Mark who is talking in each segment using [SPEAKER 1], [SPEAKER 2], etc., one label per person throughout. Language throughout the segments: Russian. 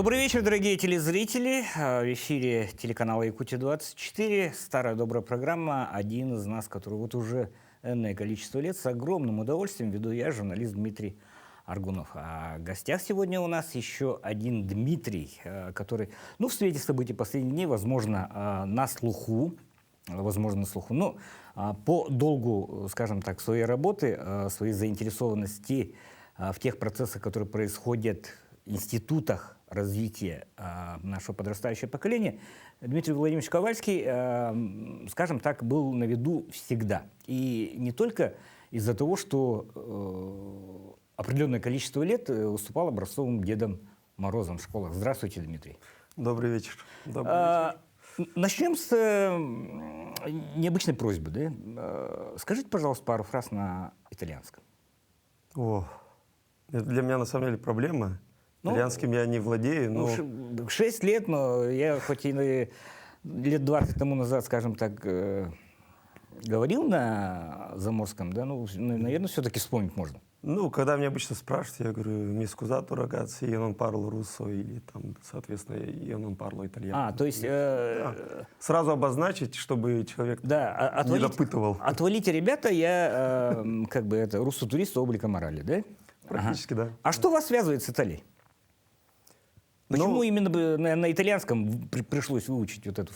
[SPEAKER 1] Добрый вечер, дорогие телезрители. В эфире телеканала «Якутия-24». Старая добрая программа «Один из нас», которую вот уже энное количество лет с огромным удовольствием веду я, журналист Дмитрий Аргунов. А в гостях сегодня у нас еще один Дмитрий, который, в свете событий последних дней, возможно, на слуху, но по долгу, скажем так, своей работы, своей заинтересованности в тех процессах, которые происходят в институтах развития нашего подрастающего поколения, Дмитрий Владимирович Ковальский, скажем так, был на виду всегда. И не только из-за того, что определенное количество лет выступал образцовым Дедом Морозом в школах. Здравствуйте, Дмитрий.
[SPEAKER 2] Добрый вечер. Добрый вечер.
[SPEAKER 1] Начнем с необычной просьбы. Да? Скажите, пожалуйста, пару фраз на итальянском.
[SPEAKER 2] Это для меня на самом деле проблема. Итальянским я не владею, но...
[SPEAKER 1] 6 лет, но я хоть и лет 20 тому назад, скажем так, говорил на заморском, да, наверное, все-таки вспомнить можно.
[SPEAKER 2] Когда меня обычно спрашивают, я говорю, «Mi scusato, ragazzi, io non parlo russo», или там, соответственно, «io non parlo italiano».
[SPEAKER 1] То есть...
[SPEAKER 2] Сразу обозначить, чтобы человек не допытывал.
[SPEAKER 1] Отвалите, ребята, я руссо-турист облика морали, да?
[SPEAKER 2] Практически, да.
[SPEAKER 1] А что вас связывает с Италией? Почему именно на итальянском пришлось выучить вот эту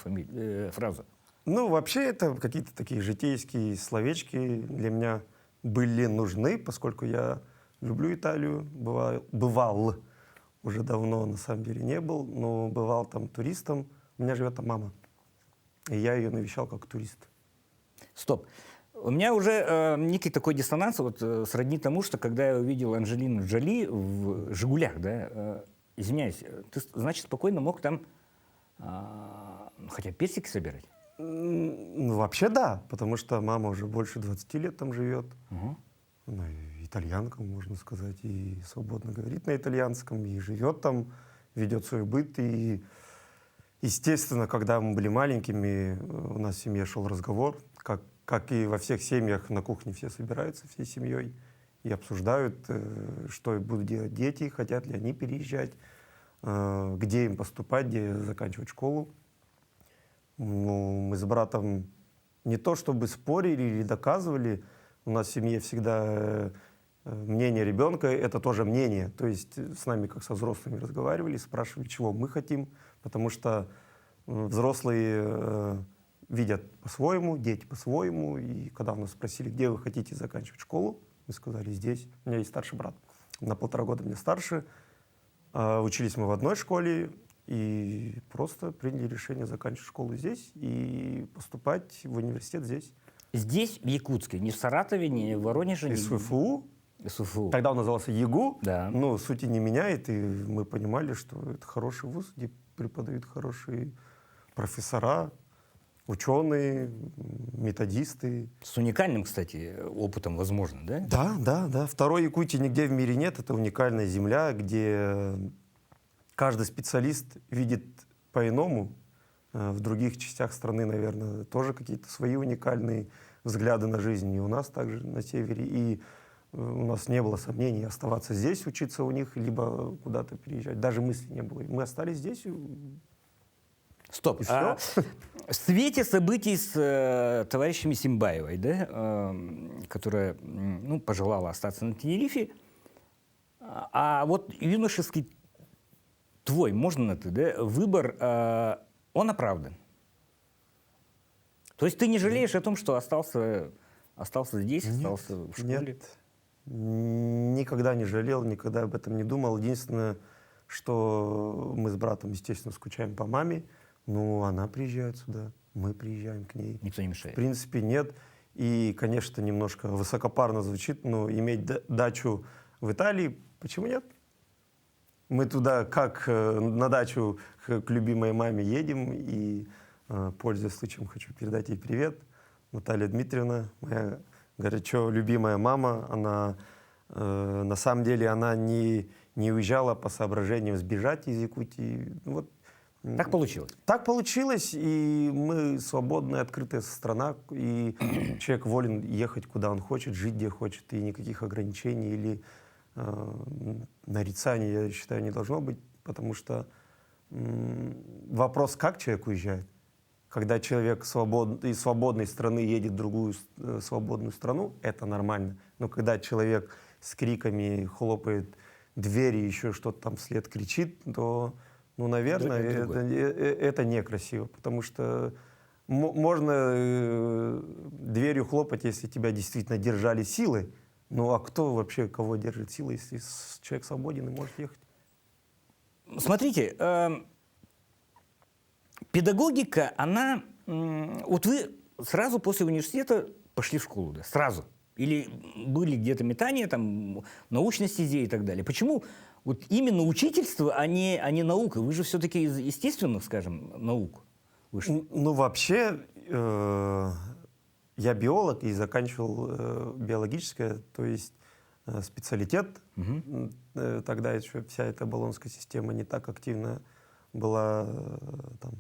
[SPEAKER 1] фразу?
[SPEAKER 2] Вообще, это какие-то такие житейские словечки для меня были нужны, поскольку я люблю Италию, бывал, уже давно на самом деле не был, но бывал там туристом. У меня живет там мама, и я ее навещал как турист.
[SPEAKER 1] Стоп. У меня уже некий такой диссонанс сродни тому, что когда я увидел Анджелину Джоли в «Жигулях», да, извиняюсь, ты, значит, спокойно мог там хотя персики собирать?
[SPEAKER 2] Вообще да, потому что мама уже больше 20 лет там живет. Она итальянка, можно сказать, и свободно говорит на итальянском, и живет там, ведет свой быт. И, естественно, когда мы были маленькими, у нас в семье шел разговор, как и во всех семьях, на кухне все собираются всей семьей и обсуждают, что будут делать дети, хотят ли они переезжать, где им поступать, где заканчивать школу. Мы с братом не то чтобы спорили или доказывали, у нас в семье всегда мнение ребенка — это тоже мнение. То есть с нами как со взрослыми разговаривали, спрашивали, чего мы хотим, потому что взрослые видят по-своему, дети по-своему. И когда нас спросили, где вы хотите заканчивать школу, мы сказали, здесь. У меня есть старший брат, на 1,5 года меня старше. Учились мы в одной школе и просто приняли решение заканчивать школу здесь и поступать в университет здесь.
[SPEAKER 1] Здесь, в Якутске, не в Саратове, не в Воронеже?
[SPEAKER 2] Из СФУ.
[SPEAKER 1] СФУ.
[SPEAKER 2] Тогда он назывался ЕГУ,
[SPEAKER 1] да.
[SPEAKER 2] Но сути не меняет, и мы понимали, что это хороший вуз, где преподают хорошие профессора, ученые, методисты.
[SPEAKER 1] С уникальным, кстати, опытом, возможно, да?
[SPEAKER 2] Да. Второй Якутии нигде в мире нет. Это уникальная земля, где каждый специалист видит по-иному. В других частях страны, наверное, тоже какие-то свои уникальные взгляды на жизнь. И у нас также на севере. И у нас не было сомнений оставаться здесь, учиться у них, либо куда-то переезжать. Даже мысли не было. Мы остались здесь.
[SPEAKER 1] Стоп. В свете событий с товарищами Симбаевой, да, которая пожелала остаться на Тенерифе, а вот юношеский твой, можно на ты, да, выбор, он оправдан. То есть ты не жалеешь о том, что остался здесь, остался в школе?
[SPEAKER 2] Нет, никогда не жалел, никогда об этом не думал. Единственное, что мы с братом, естественно, скучаем по маме. Она приезжает сюда, мы приезжаем к ней.
[SPEAKER 1] Никто не мешает.
[SPEAKER 2] В принципе, нет. И, конечно, немножко высокопарно звучит, но иметь дачу в Италии, почему нет? Мы туда, как на дачу к любимой маме едем, и, пользуясь случаем, хочу передать ей привет. Наталья Дмитриевна, моя горячо любимая мама, она, на самом деле, она не уезжала по соображениям сбежать из Якутии.
[SPEAKER 1] Так получилось?
[SPEAKER 2] Так получилось, и мы свободная, открытая страна, и человек волен ехать, куда он хочет, жить, где хочет, и никаких ограничений или нарицаний, я считаю, не должно быть. потому что вопрос, как человек уезжает. Когда человек из свободной страны едет в другую свободную страну, это нормально. Но когда человек с криками хлопает двери, еще что-то там вслед кричит, то, ну, наверное, это некрасиво. Потому что можно дверью хлопать, если тебя действительно держали силой. Ну а кто вообще кого держит силой, если человек свободен и может ехать?
[SPEAKER 1] Смотрите, педагогика, она... Вот вы сразу после университета пошли в школу, да? Сразу. Или были где-то метания, там, научность идей и так далее. Почему вот именно учительство, а не наука? Вы же все-таки из естественных, скажем, наук вышли.
[SPEAKER 2] Ну, вообще, я биолог и заканчивал биологическое, то есть специалитет. Тогда еще вся эта болонская система не так активно была, там,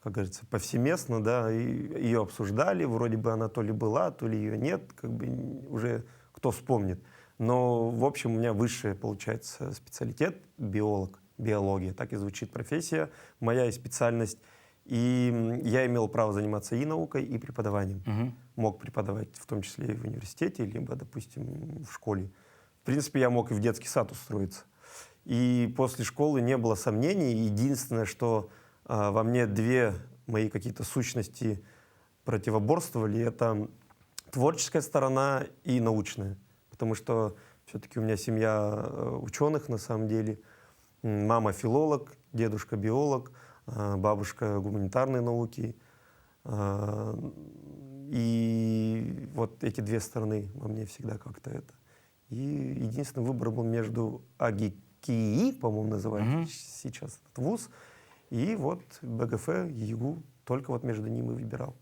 [SPEAKER 2] как говорится, повсеместно, да, и ее обсуждали, вроде бы она то ли была, то ли ее нет, как бы уже кто вспомнит. Но, в общем, у меня высший, получается, специалитет — биолог, биология, так и звучит профессия моя и специальность. И я имел право заниматься и наукой, и преподаванием. Мог преподавать в том числе и в университете, либо, допустим, в школе. В принципе, я мог и в детский сад устроиться. И после школы не было сомнений. Единственное, что во мне две мои какие-то сущности противоборствовали, это творческая сторона и научная. Потому что все-таки у меня семья ученых на самом деле. Мама филолог, дедушка биолог, бабушка гуманитарной науки. И вот эти две стороны во мне всегда как-то это. И единственный выбор был между АГКИИ, по-моему, называют сейчас этот вуз, и вот БГФ, ЕГУ. Только вот между ними выбирал.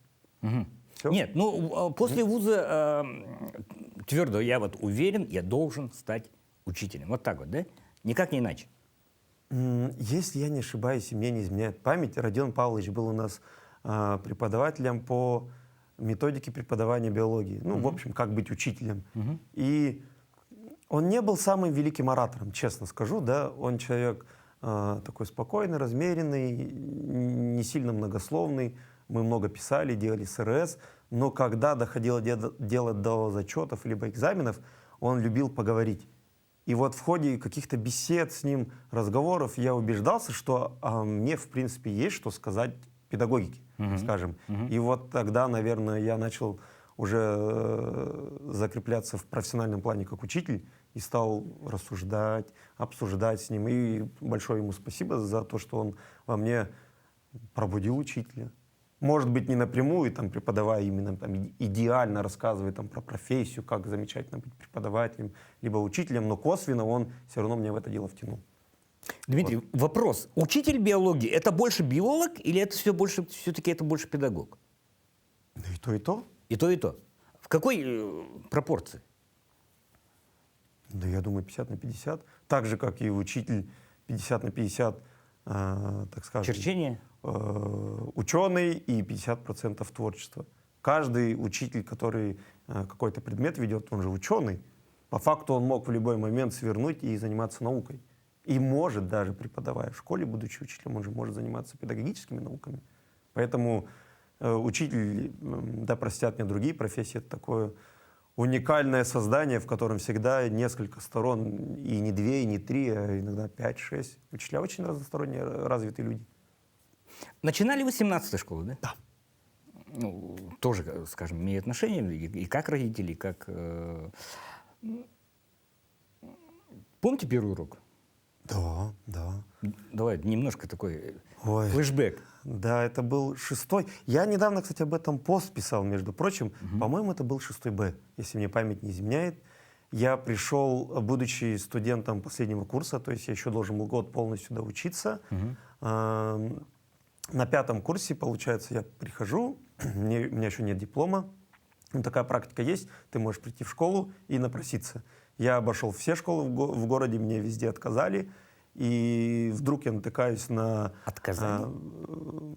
[SPEAKER 2] Все?
[SPEAKER 1] Нет, ну, после вуза твердо я вот уверен, я должен стать учителем. Вот так вот, да? Никак не иначе.
[SPEAKER 2] Если я не ошибаюсь, и мне не изменяет память, Родион Павлович был у нас преподавателем по методике преподавания биологии. Ну, в общем, как быть учителем. И он не был самым великим оратором, честно скажу, да. Он человек такой спокойный, размеренный, не сильно многословный. Мы много писали, делали СРС. Но когда доходило дело до зачетов либо экзаменов, он любил поговорить. И вот в ходе каких-то бесед с ним, разговоров, я убеждался, что мне, в принципе, есть что сказать педагогике, скажем. И вот тогда, наверное, я начал уже закрепляться в профессиональном плане как учитель и стал рассуждать, обсуждать с ним. И большое ему спасибо за то, что он во мне пробудил учителя. Может быть, не напрямую, там, преподавая именно там, идеально рассказывая там, про профессию, как замечательно быть преподавателем, либо учителем, но косвенно он все равно меня в это дело втянул.
[SPEAKER 1] Дмитрий, вот. Вопрос. Учитель биологии — это больше биолог или это все-таки это больше педагог?
[SPEAKER 2] И то, и то.
[SPEAKER 1] И то, и то. В какой пропорции?
[SPEAKER 2] Да, я думаю, 50 на 50. Так же, как и учитель 50 на 50, так скажем.
[SPEAKER 1] Черчение?
[SPEAKER 2] Ученый и 50% творчества. Каждый учитель, который какой-то предмет ведет, он же ученый. По факту он мог в любой момент свернуть и заниматься наукой. И может даже, преподавая в школе, будучи учителем, он же может заниматься педагогическими науками. Поэтому учитель, да простят мне другие профессии, это такое уникальное создание, в котором всегда несколько сторон, и не две, и не три, а иногда 5-6. Учителя очень разносторонне развитые люди.
[SPEAKER 1] Начинали вы с 17-й школы, да?
[SPEAKER 2] Да.
[SPEAKER 1] Ну, тоже, скажем, имеет отношение и как родители, и как... Помните первый урок?
[SPEAKER 2] Да, да.
[SPEAKER 1] Давай немножко такой
[SPEAKER 2] Ой.
[SPEAKER 1] флешбэк.
[SPEAKER 2] Да, это был 6-й. Я недавно, кстати, об этом пост писал, между прочим. По-моему, это был 6-й Б, если мне память не изменяет. Я пришел, будучи студентом последнего курса, то есть я еще должен был год полностью доучиться. На 5-м курсе, получается, я прихожу, у меня еще нет диплома. Ну, такая практика есть, ты можешь прийти в школу и напроситься. Я обошел все школы в городе, мне везде отказали. И вдруг я натыкаюсь на...
[SPEAKER 1] Отказали?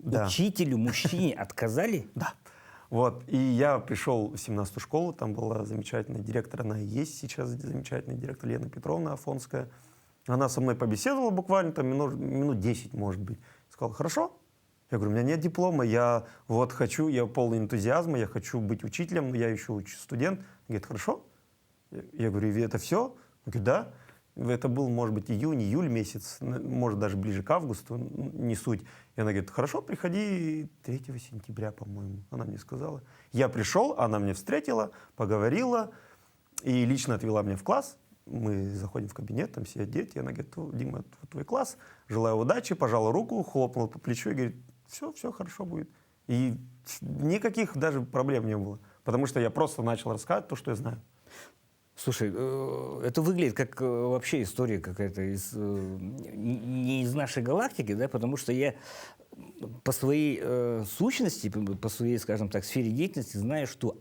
[SPEAKER 2] Да.
[SPEAKER 1] Учителю, мужчине отказали?
[SPEAKER 2] Да. Вот. И я пришел в 17-ю школу, там была замечательная директор, она и есть сейчас замечательный директор Лена Петровна Афонская. Она со мной побеседовала буквально там минут 10, может быть. Сказала, хорошо. Я говорю, у меня нет диплома, я вот хочу, я полный энтузиазма, я хочу быть учителем, но я еще студент. Она говорит, хорошо. Я говорю, и это все? Он говорит, да. Это был, может быть, июль месяц, может, даже ближе к августу, не суть. И она говорит, хорошо, приходи 3 сентября, по-моему, она мне сказала. Я пришел, она меня встретила, поговорила и лично отвела меня в класс. Мы заходим в кабинет, там сидят дети, и она говорит, Дима, это вот твой класс, желаю удачи, пожала руку, хлопнула по плечу и говорит, все хорошо будет. И никаких даже проблем не было, потому что я просто начал рассказывать то, что я знаю.
[SPEAKER 1] Слушай, это выглядит как вообще история какая-то не из нашей галактики, да, потому что я по своей сущности, по своей, скажем так, сфере деятельности знаю, что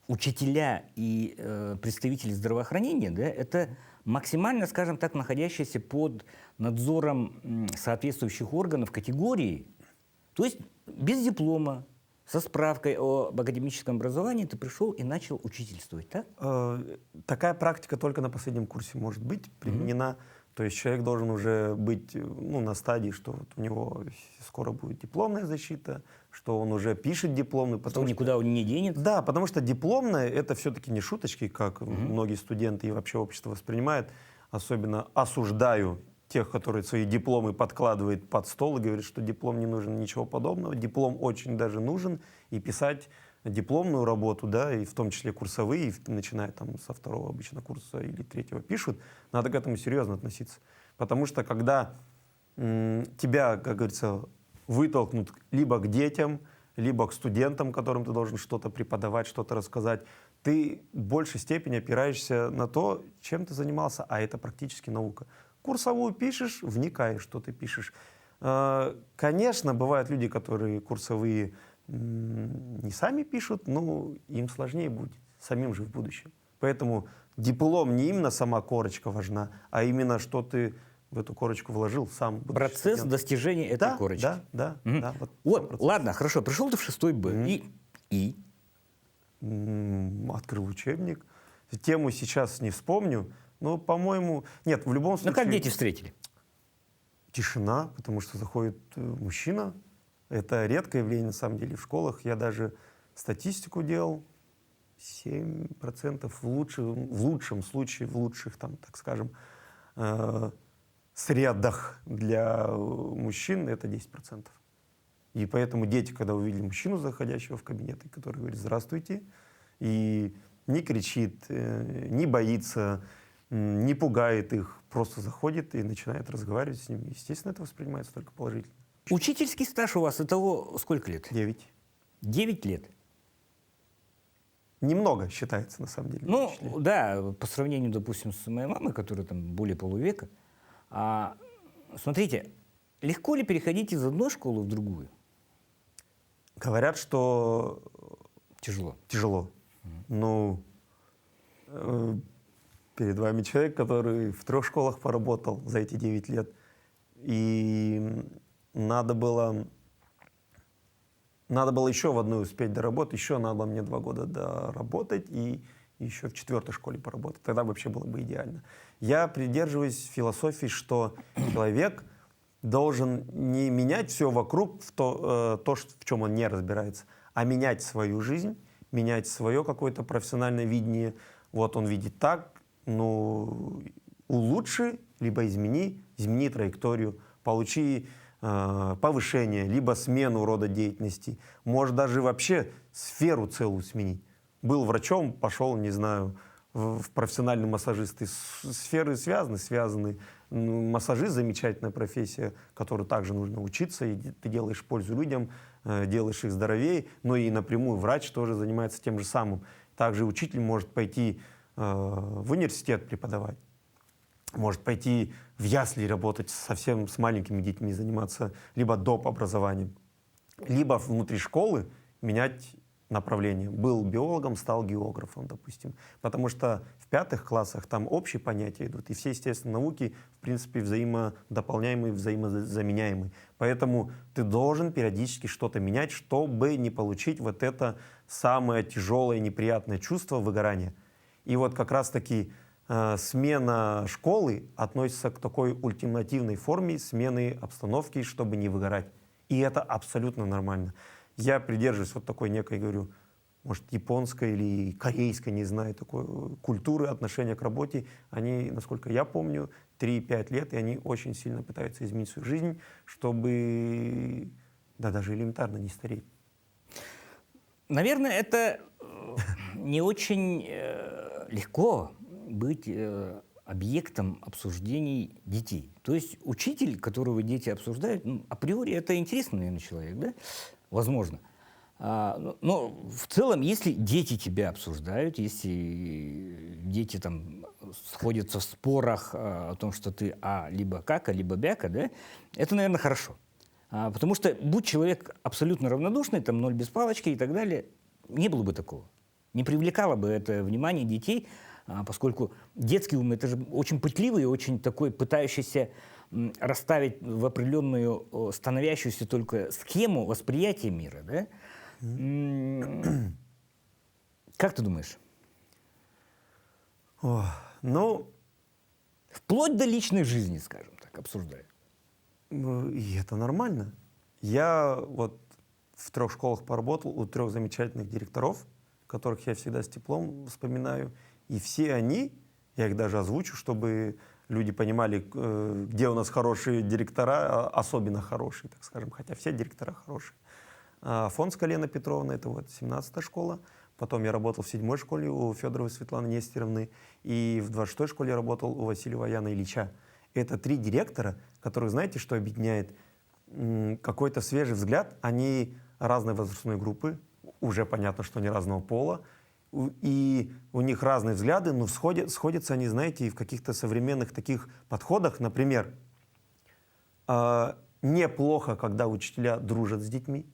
[SPEAKER 1] учителя и представители здравоохранения, да, это максимально, скажем так, находящиеся под надзором соответствующих органов категории, то есть без диплома, со справкой об академическом образовании ты пришел и начал учительствовать, так?
[SPEAKER 2] Такая практика только на последнем курсе может быть применена. То есть человек должен уже быть на стадии, что вот у него скоро будет дипломная защита, что он уже пишет дипломный.
[SPEAKER 1] Что никуда он не денется?
[SPEAKER 2] Да, потому что дипломная — это все-таки не шуточки, как многие студенты и вообще общество воспринимает. Особенно осуждаю тех, которые свои дипломы подкладывают под стол и говорят, что диплом не нужен, ничего подобного. Диплом очень даже нужен, и писать дипломную работу, да, и в том числе курсовые, начиная там со 2-го обычно курса или 3-го пишут, надо к этому серьезно относиться. Потому что когда тебя, как говорится, вытолкнут либо к детям, либо к студентам, которым ты должен что-то преподавать, что-то рассказать, ты в большей степени опираешься на то, чем ты занимался, а это практически наука. Курсовую пишешь, вникаешь, что ты пишешь. Конечно, бывают люди, которые курсовые не сами пишут, но им сложнее будет, самим же в будущем. Поэтому диплом не именно сама корочка важна, а именно, что ты в эту корочку вложил сам.
[SPEAKER 1] Процесс достижения этой корочки.
[SPEAKER 2] Да.
[SPEAKER 1] Вот, ладно, хорошо, пришел ты в 6 Б. И?
[SPEAKER 2] Открыл учебник. Тему сейчас не вспомню, но, по-моему... Нет, в любом случае...
[SPEAKER 1] Ну, как дети встретили?
[SPEAKER 2] Тишина, потому что заходит мужчина. Это редкое явление, на самом деле, в школах. Я даже статистику делал. 7% в лучшем случае, в лучших, там, так скажем, средах для мужчин это 10%. И поэтому дети, когда увидели мужчину, заходящего в кабинет, и который говорит «здравствуйте», и не кричит, не боится, не пугает их, просто заходит и начинает разговаривать с ними. Естественно, это воспринимается только положительно.
[SPEAKER 1] Учительский стаж у вас, итого сколько лет?
[SPEAKER 2] 9.
[SPEAKER 1] 9 лет?
[SPEAKER 2] Немного считается, на самом деле.
[SPEAKER 1] Ну, да, по сравнению, допустим, с моей мамой, которая там более полувека. Смотрите, легко ли переходить из одной школы в другую?
[SPEAKER 2] Говорят, что
[SPEAKER 1] Тяжело.
[SPEAKER 2] Тяжело. Ну, перед вами человек, который в 3 школах поработал за эти 9 лет. И надо было еще в одной успеть доработать, еще надо было мне 2 года доработать и еще в 4-й школе поработать. Тогда вообще было бы идеально. Я придерживаюсь философии, что человек должен не менять все вокруг в чем он не разбирается, а менять свою жизнь, менять свое какое-то профессиональное видение. Вот он видит так, ну, улучши, либо измени траекторию, получи повышение, либо смену рода деятельности. Может даже вообще сферу целую сменить. Был врачом, пошел, не знаю, в профессиональный массажист. И сферы связаны. Массажист — замечательная профессия, которую также нужно учиться, и ты делаешь пользу людям, делаешь их здоровее, но и напрямую врач тоже занимается тем же самым. Также учитель может пойти в университет преподавать, может пойти в ясли работать, совсем с маленькими детьми заниматься, либо доп. Образованием, либо внутри школы менять направление. Был биологом, стал географом, допустим. Потому что в 5 классах там общие понятия идут, и все естественные науки, в принципе, взаимодополняемые, взаимозаменяемые. Поэтому ты должен периодически что-то менять, чтобы не получить вот это самое тяжелое, неприятное чувство выгорания. И вот как раз-таки смена школы относится к такой ультимативной форме смены обстановки, чтобы не выгорать. И это абсолютно нормально. Я придерживаюсь вот такой некой, говорю, может, японской или корейской, не знаю, такой культуры, отношения к работе. Они, насколько я помню, 3-5 лет, и они очень сильно пытаются изменить свою жизнь, чтобы, да, даже элементарно не стареть.
[SPEAKER 1] Наверное, это не очень легко быть объектом обсуждений детей. То есть учитель, которого дети обсуждают, ну, априори это интересный, наверное, человек, да? Возможно. Но в целом, если дети тебя обсуждают, если дети там сходятся в спорах о том, что ты либо кака, либо бяка, да, это, наверное, хорошо. Потому что будь человек абсолютно равнодушный, там ноль без палочки и так далее, не было бы такого. Не привлекало бы это внимание детей, поскольку детский ум — это же очень пытливый и очень такой, пытающийся расставить в определенную, становящуюся только схему восприятия мира, да? Как ты думаешь?
[SPEAKER 2] Ну,
[SPEAKER 1] Вплоть до личной жизни, скажем так, обсуждают.
[SPEAKER 2] и это нормально. Я вот в 3 школах поработал у 3 замечательных директоров, которых я всегда с теплом вспоминаю. И все они, я их даже озвучу, чтобы люди понимали, где у нас хорошие директора, особенно хорошие, так скажем, хотя все директора хорошие. Фонская Лена Петровна, это вот 17-я школа. Потом я работал в 7-й школе у Федоровой Светланы Нестеровны. И в 26-й школе я работал у Васильева Яна Ильича. Это 3 директора, которых, знаете, что объединяет? Какой-то свежий взгляд. Они разной возрастной группы. Уже понятно, что они разного пола. И у них разные взгляды, но сходятся они, знаете, и в каких-то современных таких подходах. Например, неплохо, когда учителя дружат с детьми.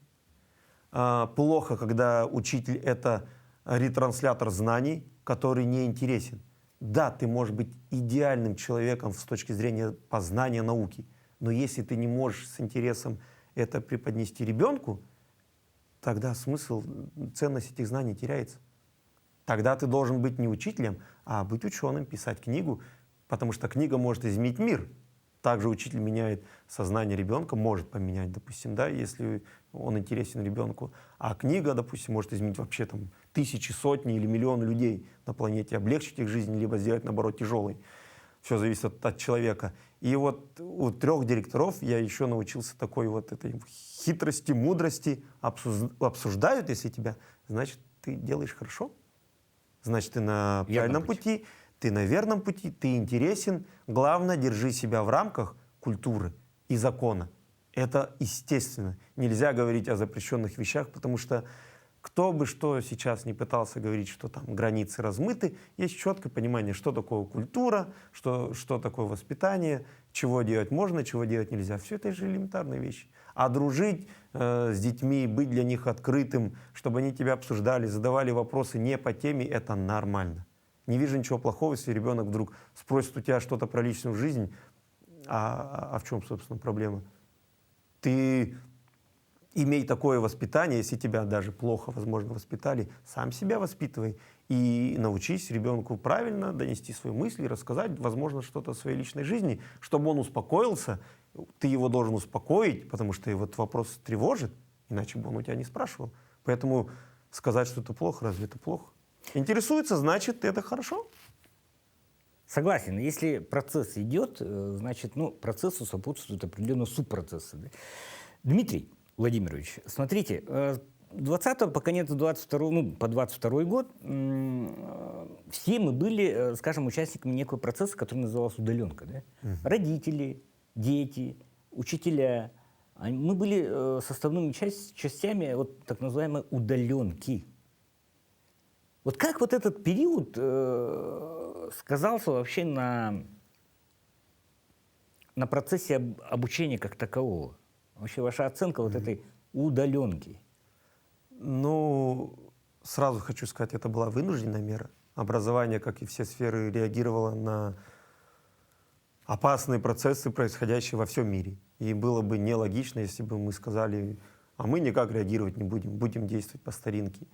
[SPEAKER 2] Плохо, когда учитель — это ретранслятор знаний, который не интересен. Да, ты можешь быть идеальным человеком с точки зрения познания науки, но если ты не можешь с интересом это преподнести ребенку, тогда смысл, ценность этих знаний теряется. Тогда ты должен быть не учителем, а быть ученым, писать книгу, потому что книга может изменить мир. Также учитель меняет сознание ребенка, может поменять, допустим, да, если он интересен ребенку. А книга, допустим, может изменить вообще там тысячи, сотни или миллионы людей на планете, облегчить их жизнь, либо сделать, наоборот, тяжелой. Все зависит от человека. И вот у 3 директоров я еще научился такой вот этой хитрости, мудрости. Обсуждают, если тебя, значит, ты делаешь хорошо. Значит, ты на правильном пути, ты на верном пути, ты интересен. Главное, держи себя в рамках культуры и закона. Это естественно. Нельзя говорить о запрещенных вещах, потому что кто бы что сейчас не пытался говорить, что там границы размыты, есть четкое понимание, что такое культура, что такое воспитание, чего делать можно, чего делать нельзя. Все это же элементарные вещи. А дружить с детьми, быть для них открытым, чтобы они тебя обсуждали, задавали вопросы не по теме, это нормально. Не вижу ничего плохого, если ребенок вдруг спросит у тебя что-то про личную жизнь, а в чем, собственно, проблема? Ты имей такое воспитание, если тебя даже плохо, возможно, воспитали, сам себя воспитывай и научись ребенку правильно донести свои мысли, рассказать, возможно, что-то о своей личной жизни, чтобы он успокоился. Ты его должен успокоить, потому что его этот вопрос тревожит, иначе бы он у тебя не спрашивал. Поэтому сказать, что это плохо, разве это плохо? Интересуется, значит, это хорошо.
[SPEAKER 1] Согласен. Если процесс идет, значит, процессу сопутствуют определенные субпроцессы. Да? Дмитрий Владимирович, смотрите, 20-го по конец 22-го, по 22-й год все мы были, скажем, участниками некого процесса, который назывался удаленка. Да? Родители, дети, учителя. Мы были составными частями вот так называемой удаленки. Вот как вот этот период сказался вообще на процессе обучения как такового? Вообще ваша оценка вот этой удаленки?
[SPEAKER 2] Ну, сразу хочу сказать, это была вынужденная мера. Образование, как и все сферы, реагировало на опасные процессы, происходящие во всем мире. И было бы нелогично, если бы мы сказали, а мы никак реагировать не будем, будем действовать по старинке.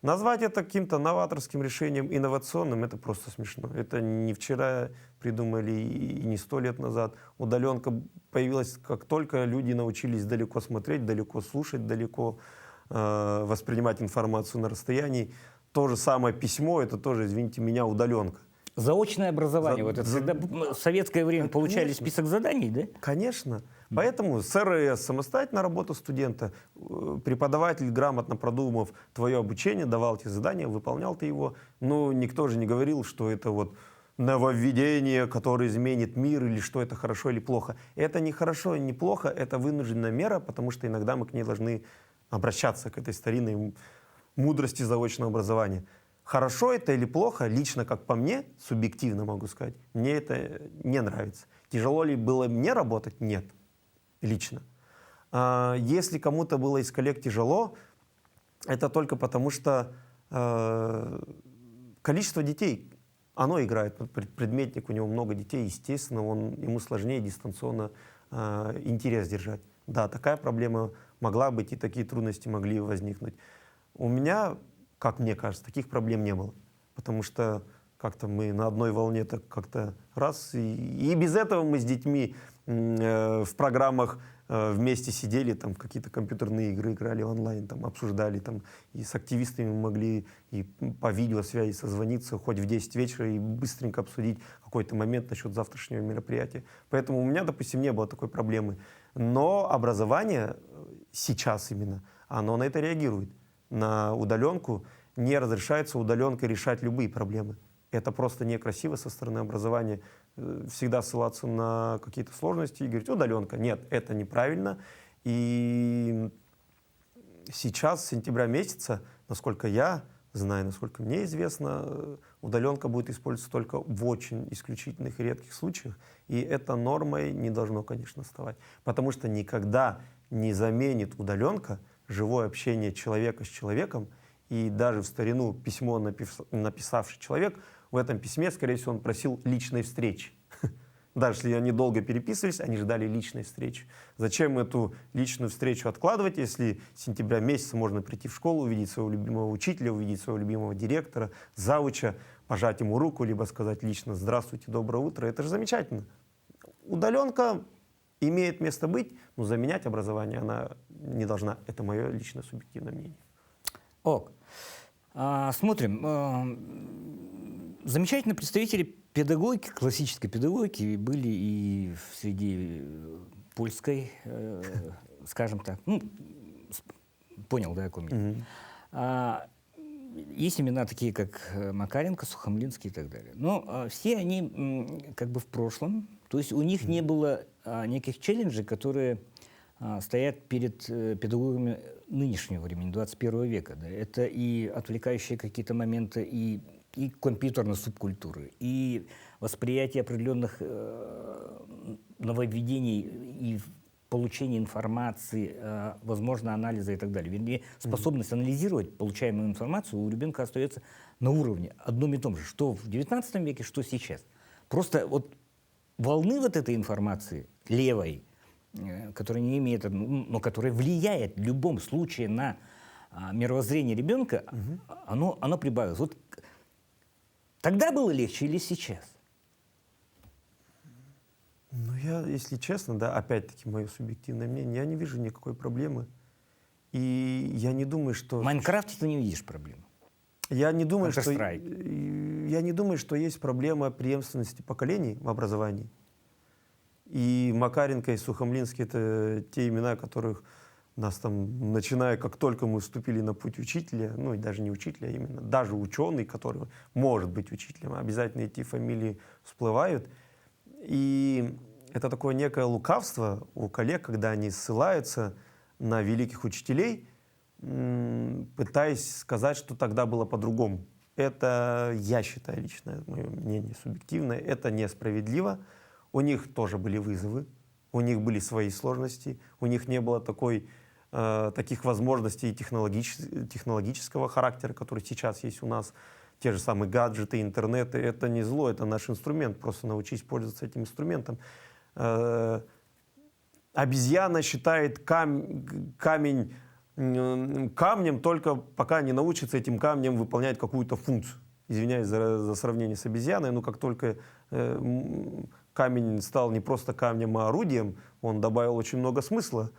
[SPEAKER 2] Назвать это каким-то новаторским решением, инновационным, это просто смешно. Это не вчера придумали и не 100 лет назад. Удаленка появилась, как только люди научились далеко смотреть, далеко слушать, далеко воспринимать информацию на расстоянии. То же самое письмо, это тоже, извините меня, удаленка.
[SPEAKER 1] Заочное образование. Вот это, когда в советское время получали
[SPEAKER 2] Конечно.
[SPEAKER 1] список заданий, да?
[SPEAKER 2] Конечно. Поэтому с РС, самостоятельная работа студента, преподаватель, грамотно продумав твое обучение, давал тебе задание, выполнял ты его. Но никто же не говорил, что это вот нововведение, которое изменит мир, или что это хорошо или плохо. Это не хорошо и не плохо, это вынужденная мера, потому что иногда мы к ней должны обращаться, к этой старинной мудрости заочного образования. Хорошо это или плохо, лично как по мне, субъективно могу сказать, мне это не нравится. Тяжело ли было мне работать? Нет. Лично. Если кому-то было из коллег тяжело, это только потому, что количество детей, оно играет. Предметник, у него много детей, естественно, ему сложнее дистанционно интерес держать. Да, такая проблема могла быть, и такие трудности могли возникнуть. У меня, как мне кажется, таких проблем не было. Потому что как-то мы на одной волне так как-то раз. И без этого мы с детьми в программах вместе сидели, там в какие-то компьютерные игры играли онлайн, там обсуждали, там и с активистами могли и по видеосвязи созвониться хоть в 10 вечера и быстренько обсудить какой-то момент насчет завтрашнего мероприятия. Поэтому у меня, допустим, не было такой проблемы. Но образование сейчас именно, оно на это реагирует. На удаленку не разрешается удаленкой решать любые проблемы. Это просто некрасиво со стороны образования всегда ссылаться на какие-то сложности и говорить: удаленка. Нет, это неправильно. И сейчас, с сентября месяца, насколько я знаю, насколько мне известно, удаленка будет использоваться только в очень исключительных и редких случаях. И это нормой не должно, конечно, вставать. Потому что никогда не заменит удаленка живое общение человека с человеком. И даже в старину письмо написавший человек, в этом письме, скорее всего, он просил личной встречи. Даже если они долго переписывались, они ждали личной встречи. Зачем эту личную встречу откладывать, если с сентября месяца можно прийти в школу, увидеть своего любимого учителя, увидеть своего любимого директора, завуча, пожать ему руку, либо сказать лично «Здравствуйте, доброе утро». Это же замечательно. Удаленка имеет место быть, но заменять образование она не должна. Это мое личное субъективное мнение.
[SPEAKER 1] Ок. Смотрим. Замечательные представители педагогики, классической педагогики были и среди польской, скажем так. Ну, понял, да, о ком я. Есть имена такие, как Макаренко, Сухомлинский и так далее. Но все они как бы в прошлом. То есть у них не было неких челленджей, которые стоят перед педагогами нынешнего времени, 21 века. Да. Это и отвлекающие какие-то моменты, и компьютерной субкультуры, и восприятие определенных нововведений, и получение информации, возможно, анализа и так далее. Вернее, способность анализировать получаемую информацию у ребенка остается на уровне одном и том же, что в XIX веке, что сейчас. Просто вот волны вот этой информации левой, которая не имеет, но которая влияет в любом случае на мировоззрение ребенка, оно прибавилось. Вот тогда было легче или сейчас?
[SPEAKER 2] Ну, я, если честно, да, опять-таки мое субъективное мнение, я не вижу никакой проблемы. И я не думаю, что...
[SPEAKER 1] В Майнкрафте ты не видишь проблемы.
[SPEAKER 2] Я не думаю, что есть проблема преемственности поколений в образовании. И Макаренко, и Сухомлинский — это те имена, которых нас там, начиная, как только мы вступили на путь учителя, ну и даже не учителя, а именно даже ученый, который может быть учителем, обязательно эти фамилии всплывают. И это такое некое лукавство у коллег, когда они ссылаются на великих учителей, пытаясь сказать, что тогда было по-другому. Это, я считаю, лично, мое мнение субъективное, это несправедливо. У них тоже были вызовы, у них были свои сложности, у них не было таких возможностей технологического характера, который сейчас есть у нас. Те же самые гаджеты, интернеты — это не зло, это наш инструмент. Просто научись пользоваться этим инструментом. Обезьяна считает камень камнем только пока не научится этим камнем выполнять какую-то функцию. Извиняюсь за сравнение с обезьяной, но как только камень стал не просто камнем, а орудием, он добавил очень много смысла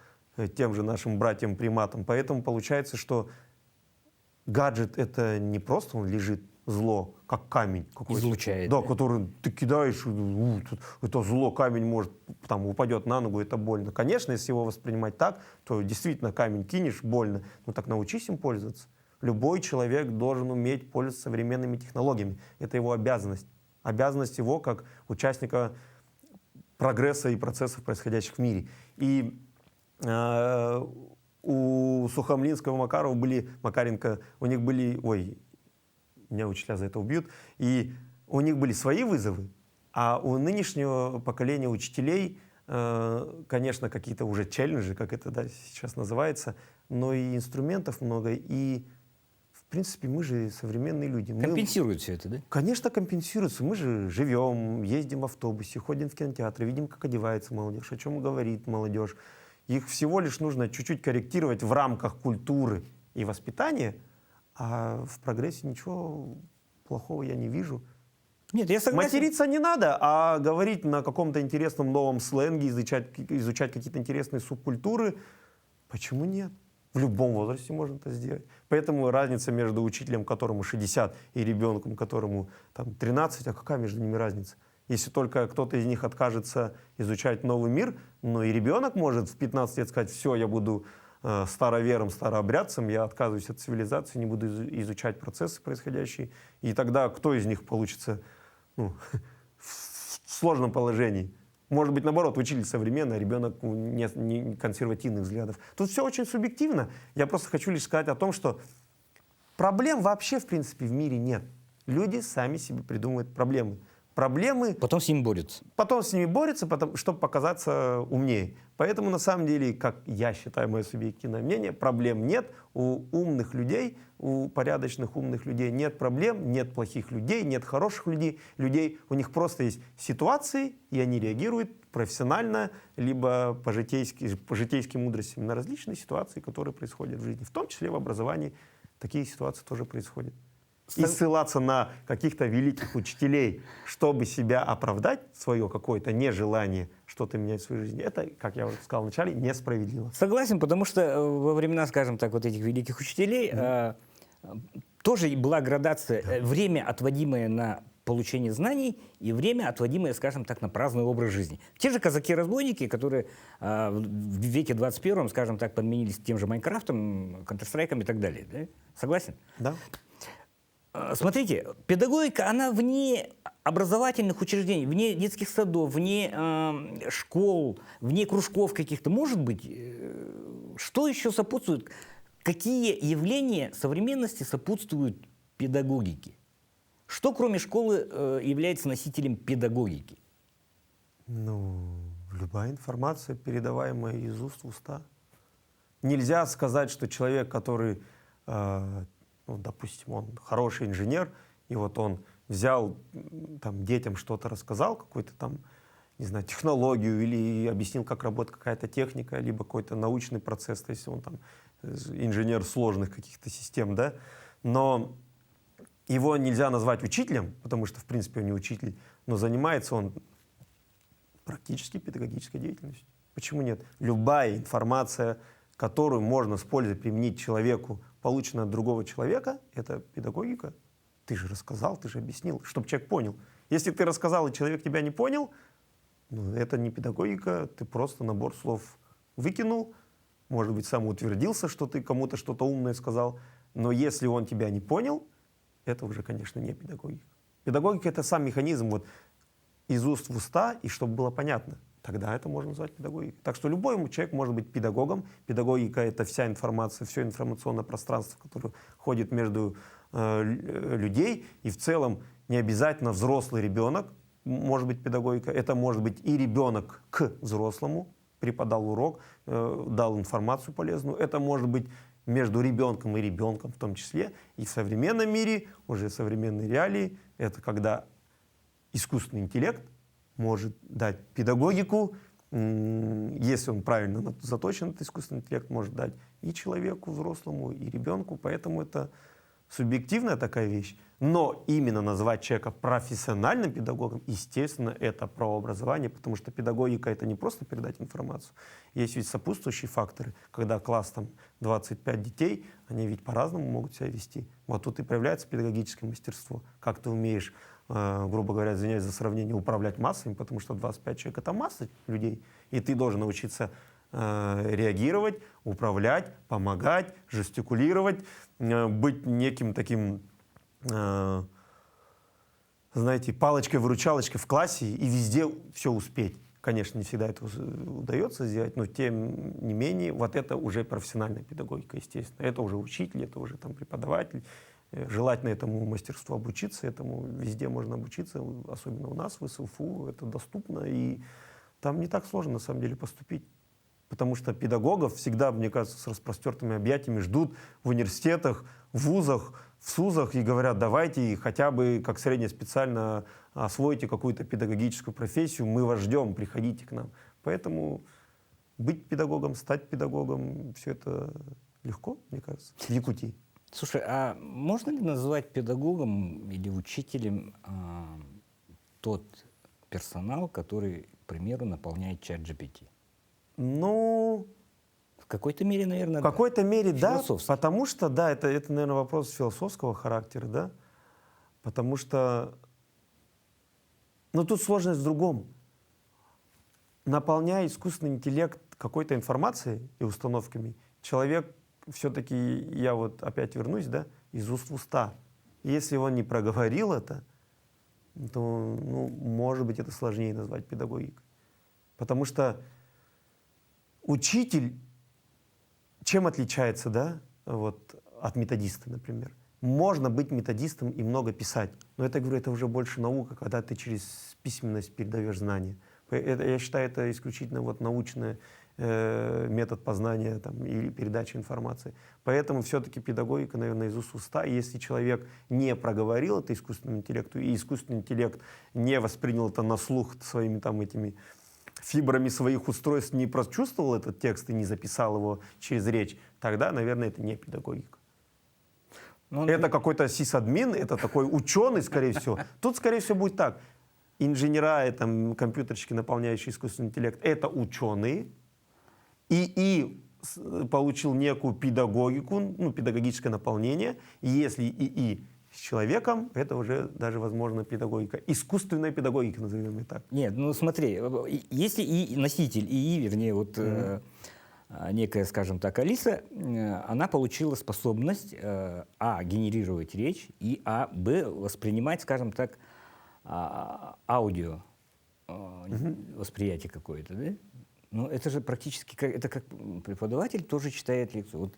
[SPEAKER 2] тем же нашим братьям-приматам. Поэтому получается, что гаджет — это не просто он лежит, зло, как камень какой-то.
[SPEAKER 1] Излучает.
[SPEAKER 2] Да, который ты кидаешь, это зло, камень может, там, упадет на ногу, это больно. Конечно, если его воспринимать так, то действительно камень кинешь, больно. Но так научись им пользоваться. Любой человек должен уметь пользоваться современными технологиями. Это его обязанность. Обязанность его как участника прогресса и процессов, происходящих в мире. И у Сухомлинского, Макарова были, Макаренко, у них были, меня учителя за это убьют, и у них были свои вызовы, а у нынешнего поколения учителей, конечно, какие-то уже челленджи, как это сейчас называется, но и инструментов много, и в принципе мы же современные люди.
[SPEAKER 1] Компенсирует все это, да?
[SPEAKER 2] Конечно, компенсируется. Мы же живем, ездим в автобусе, ходим в кинотеатры, видим, как одевается молодежь, о чем говорит молодежь. Их всего лишь нужно чуть-чуть корректировать в рамках культуры и воспитания, а в прогрессе ничего плохого я не вижу.
[SPEAKER 1] Нет, я согласен.
[SPEAKER 2] Материться не надо, а говорить на каком-то интересном новом сленге, изучать какие-то интересные субкультуры, почему нет? В любом возрасте можно это сделать. Поэтому разница между учителем, которому 60, и ребенком, которому там, 13, а какая между ними разница? Если только кто-то из них откажется изучать новый мир, но и ребенок может в 15 лет сказать: все, я буду старовером, старообрядцем, я отказываюсь от цивилизации, не буду изучать процессы происходящие. И тогда кто из них получится в сложном положении? Может быть, наоборот, учитель современный, а ребенок не консервативных взглядов. Тут все очень субъективно. Я просто хочу лишь сказать о том, что проблем вообще, в принципе, в мире нет. Люди сами себе придумывают проблемы.
[SPEAKER 1] Потом с ним борются.
[SPEAKER 2] Потом с ними борются, чтобы показаться умнее. Поэтому, на самом деле, как я считаю, мое субъективное мнение, проблем нет. У умных людей, у порядочных умных людей нет проблем, нет плохих людей, нет хороших людей. У них просто есть ситуации, и они реагируют профессионально, либо по житейским мудростям на различные ситуации, которые происходят в жизни. В том числе в образовании такие ситуации тоже происходят. И ссылаться на каких-то великих учителей, чтобы себя оправдать, свое какое-то нежелание что-то менять в своей жизни, это, как я уже сказал вначале, несправедливо.
[SPEAKER 1] Согласен, потому что во времена, скажем так, вот этих великих учителей тоже была градация, время, отводимое на получение знаний, и время, отводимое, скажем так, на праздный образ жизни. Те же казаки-разбойники, которые в веке 21, скажем так, подменились тем же Майнкрафтом, Counter-Strike и так далее. Да? Согласен?
[SPEAKER 2] Да.
[SPEAKER 1] Смотрите, педагогика, она вне образовательных учреждений, вне детских садов, вне школ, вне кружков каких-то. Может быть, что еще сопутствует? Какие явления современности сопутствуют педагогике? Что, кроме школы, является носителем педагогики?
[SPEAKER 2] Любая информация, передаваемая из уст в уста. Нельзя сказать, что человек, который... допустим, он хороший инженер, и вот он взял, там, детям что-то рассказал, какую-то там, не знаю, технологию, или объяснил, как работает какая-то техника, либо какой-то научный процесс, то есть он там инженер сложных каких-то систем, да, но его нельзя назвать учителем, потому что, в принципе, он не учитель, но занимается он практически педагогической деятельностью. Почему нет? Любая информация, которую можно с пользой применить человеку, полученная от другого человека, это педагогика. Ты же рассказал, ты же объяснил, чтобы человек понял. Если ты рассказал, и человек тебя не понял, это не педагогика, ты просто набор слов выкинул, может быть, самоутвердился, что ты кому-то что-то умное сказал, но если он тебя не понял, это уже, конечно, не педагогика. Педагогика — это сам механизм вот, из уст в уста, и чтобы было понятно. Тогда это можно назвать педагогикой. Так что любой человек может быть педагогом. Педагогика — это вся информация, все информационное пространство, которое ходит между людей. И в целом не обязательно взрослый ребенок может быть педагогика. Это может быть и ребенок к взрослому, преподал урок, дал информацию полезную. Это может быть между ребенком и ребенком в том числе. И в современном мире, уже современные реалии, это когда искусственный интеллект может дать педагогику если он правильно заточен, этот искусственный интеллект может дать и человеку, взрослому, и ребенку. Поэтому это субъективная такая вещь. Но именно назвать человека профессиональным педагогом, естественно, это про образование, потому что педагогика — это не просто передать информацию. Есть ведь сопутствующие факторы, когда класс там 25 детей, они ведь по-разному могут себя вести. Вот тут и проявляется педагогическое мастерство. Как ты умеешь, грубо говоря, извиняюсь за сравнение, управлять массами, потому что 25 человек — это масса людей, и ты должен научиться реагировать, управлять, помогать, жестикулировать, быть неким таким, знаете, палочкой-выручалочкой в классе и везде все успеть. Конечно, не всегда это удается сделать, но тем не менее, вот это уже профессиональная педагогика, естественно. Это уже учитель, это уже там преподаватель. Желательно этому мастерству обучиться, этому везде можно обучиться, особенно у нас в СФУ, это доступно, и там не так сложно на самом деле поступить. Потому что педагогов всегда, мне кажется, с распростертыми объятиями ждут в университетах, в вузах, в СУЗах и говорят: давайте хотя бы как среднеспециально освоите какую-то педагогическую профессию, мы вас ждем, приходите к нам. Поэтому быть педагогом, стать педагогом, все это легко, мне кажется, в Якутии.
[SPEAKER 1] Слушай, а можно ли назвать педагогом или учителем тот персонал, который, к примеру, наполняет чат GPT?
[SPEAKER 2] Ну,
[SPEAKER 1] В какой-то мере, наверное,
[SPEAKER 2] в какой-то мере, да,
[SPEAKER 1] Философский.
[SPEAKER 2] потому что, да, это, наверное, вопрос философского характера, да, потому что, ну, тут сложность в другом. Наполняя искусственный интеллект какой-то информацией и установками, человек все-таки, я вот опять вернусь, да, из уст в уста. Если он не проговорил это, то, ну, может быть, это сложнее назвать педагогикой. Потому что учитель чем отличается, да, вот, от методиста, например? Можно быть методистом и много писать, но это, говорю, это уже больше наука, когда ты через письменность передаешь знания. Я считаю, это исключительно вот научный метод познания там, или передачи информации. Поэтому все-таки педагогика, наверное, из уст в уста. И если человек не проговорил это искусственному интеллекту, и искусственный интеллект не воспринял это на слух своими там этими фибрами своих устройств, не прочувствовал этот текст и не записал его через речь, тогда, наверное, это не педагогика. Это какой-то сисадмин, это такой ученый, скорее всего. Тут, скорее всего, будет так. Инженера, там, компьютерщики, наполняющие искусственный интеллект, это ученые. И получил некую педагогику, ну, педагогическое наполнение. И если и с человеком, это уже даже, возможно, педагогика. Искусственная педагогика, назовем ее так.
[SPEAKER 1] Нет, ну смотри, если и носитель ИИ, вернее, вот некая, скажем так, Алиса, она получила способность генерировать речь, и воспринимать, скажем так, аудио восприятие какое-то, да? Ну, это же практически, это как преподаватель тоже читает лекцию. Вот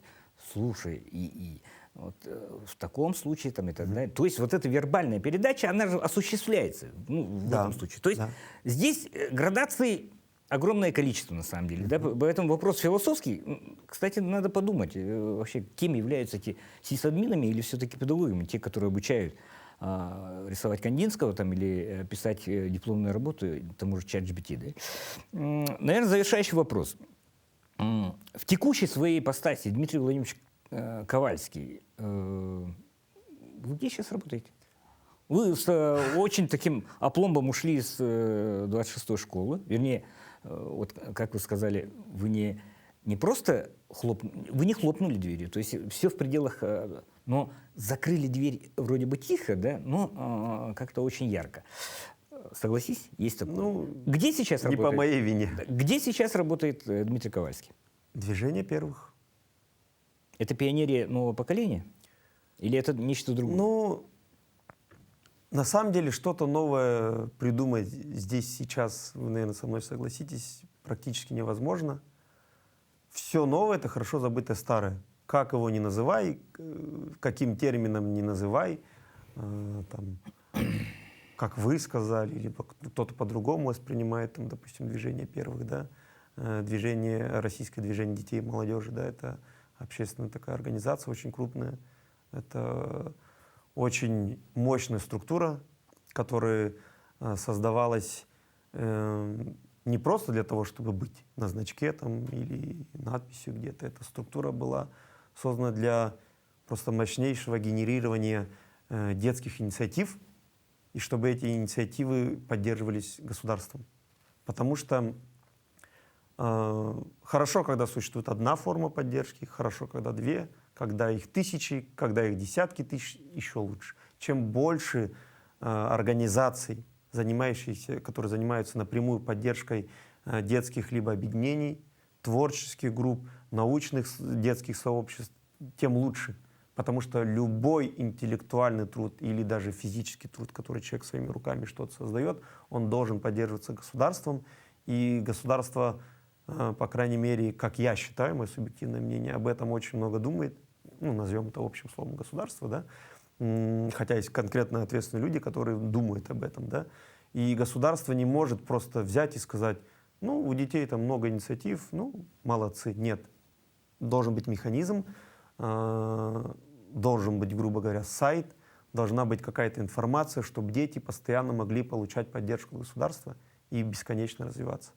[SPEAKER 1] слушай, ИИ, вот, в таком случае там и так далее. То есть вот эта вербальная передача, она же осуществляется, ну, в этом случае. То есть здесь градаций огромное количество, на самом деле. Да? Поэтому вопрос философский. Кстати, надо подумать, вообще, кем являются эти сисадминами или все-таки педагогами, те, которые обучают рисовать Кандинского там, или писать дипломную работу, тому же ChatGPT. Да? Наверное, завершающий вопрос. В текущей своей ипостаси Дмитрий Владимирович Ковальский, вы где сейчас работаете? Вы с очень таким опломбом ушли с 26-й школы, вернее, вот как вы сказали, вы не просто вы не хлопнули дверью, то есть все в пределах, но закрыли дверь вроде бы тихо, да, но как-то очень ярко. Согласись, есть такое.
[SPEAKER 2] Ну,
[SPEAKER 1] где сейчас
[SPEAKER 2] не
[SPEAKER 1] работает?
[SPEAKER 2] по моей вине.
[SPEAKER 1] Где сейчас работает Дмитрий Ковальский?
[SPEAKER 2] Движение первых.
[SPEAKER 1] Это пионерия нового поколения? Или это нечто другое?
[SPEAKER 2] Ну, на самом деле, что-то новое придумать здесь, сейчас, вы, наверное, со мной согласитесь, практически невозможно. Все новое — это хорошо забытое старое. Как его ни называй, каким термином ни называй, там, как вы сказали, либо кто-то по-другому воспринимает, там, допустим, движение первых, да, российское движение детей и молодежи, да, это общественная такая организация, очень крупная. Это очень мощная структура, которая создавалась не не просто для того, чтобы быть на значке там или надписью где-то. Эта структура была создана для просто мощнейшего генерирования детских инициатив, и чтобы эти инициативы поддерживались государством. Потому что хорошо, когда существует одна форма поддержки, хорошо, когда две, когда их тысячи, когда их десятки тысяч, еще лучше. Чем больше организаций, которые занимаются напрямую поддержкой детских либо объединений, творческих групп, научных детских сообществ, тем лучше. Потому что любой интеллектуальный труд или даже физический труд, который человек своими руками что-то создает, он должен поддерживаться государством. И государство, по крайней мере, как я считаю, мое субъективное мнение, об этом очень много думает. Ну, назовем это общим словом государство, да. Хотя есть конкретно ответственные люди, которые думают об этом, да. И государство не может просто взять и сказать: ну, у детей там много инициатив, ну, молодцы. Нет. Должен быть механизм, должен быть, грубо говоря, сайт, должна быть какая-то информация, чтобы дети постоянно могли получать поддержку государства и бесконечно развиваться.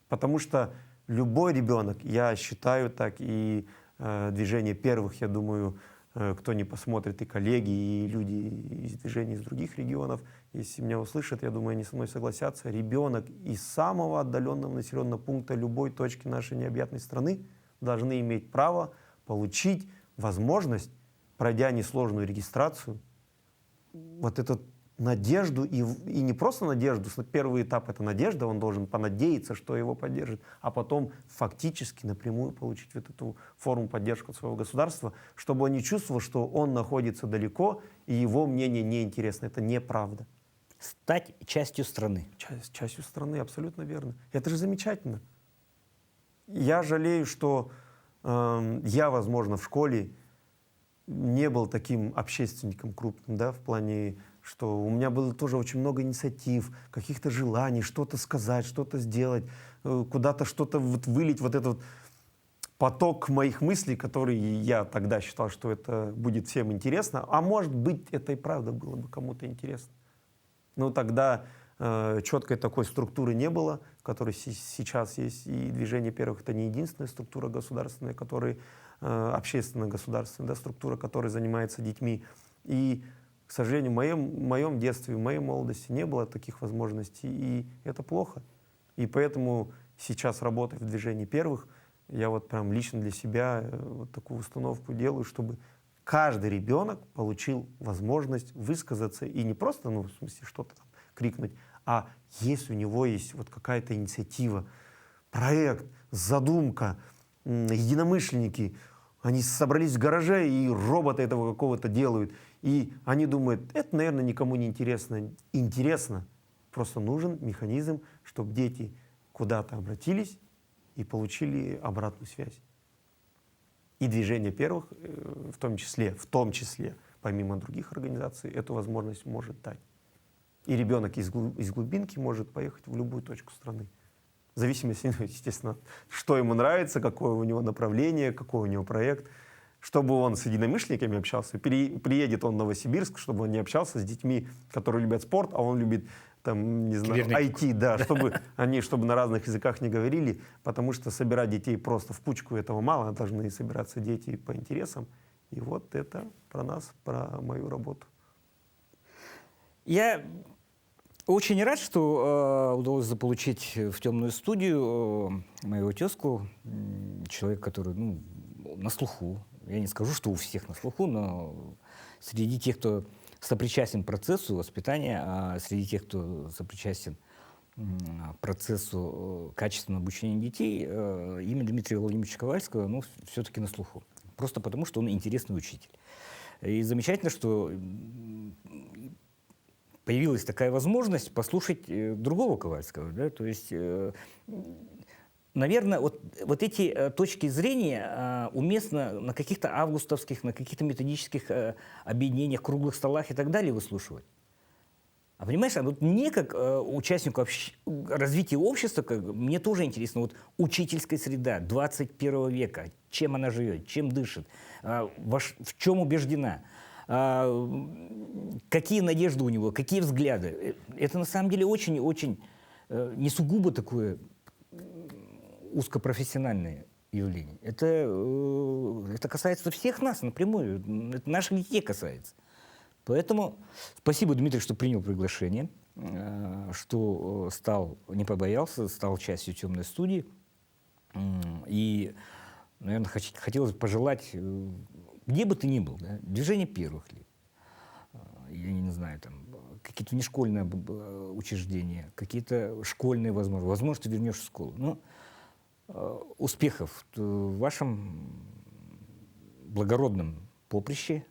[SPEAKER 2] Потому что любой ребенок, я считаю так, и движение первых, я думаю, кто не посмотрит, и коллеги, и люди из движений из других регионов, если меня услышат, я думаю, они со мной согласятся, ребенок из самого отдаленного населенного пункта любой точки нашей необъятной страны должны иметь право получить возможность, пройдя несложную регистрацию, вот эту надежду, и не просто надежду, первый этап — это надежда, он должен понадеяться, что его поддержит, а потом фактически напрямую получить вот эту форму поддержки от своего государства, чтобы он не чувствовал, что он находится далеко, и его мнение неинтересно. Это неправда.
[SPEAKER 1] Стать частью страны.
[SPEAKER 2] Частью страны, абсолютно верно. Это же замечательно. Я жалею, что я, возможно, в школе не был таким общественником крупным, да, в плане, что у меня было тоже очень много инициатив, каких-то желаний, что-то сказать, что-то сделать, куда-то что-то вот вылить, вот этот вот поток моих мыслей, который я тогда считал, что это будет всем интересно, а может быть, это и правда было бы кому-то интересно. Но тогда четкой такой структуры не было, которая сейчас есть, и движение первых — это не единственная структура государственная, которая общественно-государственная, да, структура, которая занимается детьми. И, к сожалению, в моем детстве, в моей молодости не было таких возможностей, и это плохо. И поэтому сейчас, работая в движении первых, я вот прям лично для себя вот такую установку делаю, чтобы каждый ребенок получил возможность высказаться, и не просто, ну, в смысле, что-то там крикнуть, а если у него есть вот какая-то инициатива, проект, задумка, единомышленники, они собрались в гараже и робота этого какого-то делают, и они думают, это, наверное, никому не интересно. Интересно, просто нужен механизм, чтобы дети куда-то обратились и получили обратную связь. И движение первых, в том числе, помимо других организаций, эту возможность может дать. И ребенок из глубинки может поехать в любую точку страны. В зависимости, естественно, что ему нравится, какое у него направление, какой у него проект. Чтобы он с единомышленниками общался, приедет он в Новосибирск, чтобы он не общался с детьми, которые любят спорт, а он любит, там, не знаю, IT, да, чтобы на разных языках не говорили, потому что собирать детей просто в кучку — этого мало, должны собираться дети по интересам. И вот это про нас, про мою работу.
[SPEAKER 1] Я очень рад, что удалось заполучить в темную студию моего тезку, человек, который, ну, на слуху. Я не скажу, что у всех на слуху, но среди тех, кто сопричастен процессу воспитания, а среди тех, кто сопричастен процессу качественного обучения детей, имя Дмитрия Владимировича Ковальского, ну, все-таки на слуху. Просто потому, что он интересный учитель. И замечательно, что появилась такая возможность послушать другого Ковальского. Да? То есть, наверное, вот эти точки зрения уместно на каких-то августовских, на каких-то методических объединениях, круглых столах и так далее выслушивать. А понимаешь, вот мне, как участнику развития общества, мне тоже интересно, вот учительская среда 21 века, чем она живет, чем дышит, в чем убеждена, какие надежды у него, какие взгляды. Это на самом деле очень-очень не сугубо такое узкопрофессиональное явление. Это касается всех нас напрямую. Это наших детей касается. Поэтому спасибо, Дмитрий, что принял приглашение, что не побоялся, стал частью «Темной студии». И, наверное, хотелось бы пожелать, где бы ты ни был, да, движение первых лиц, я не знаю, там, какие-то внешкольные учреждения, какие-то школьные возможности. Возможно, ты вернешься в школу. Но успехов в вашем благородном поприще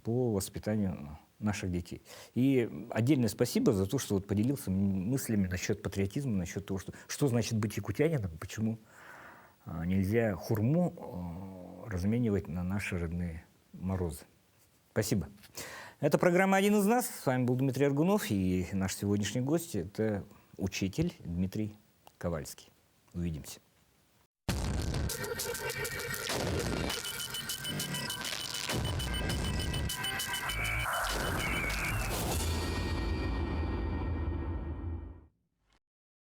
[SPEAKER 1] по воспитанию наших детей. И отдельное спасибо за то, что вот поделился мыслями насчет патриотизма, насчет того, что значит быть якутянином, почему нельзя хурму разменивать на наши родные морозы. Спасибо. Это программа «Один из нас». С вами был Дмитрий Аргунов, и наш сегодняшний гость – это учитель Дмитрий Ковальский. Увидимся.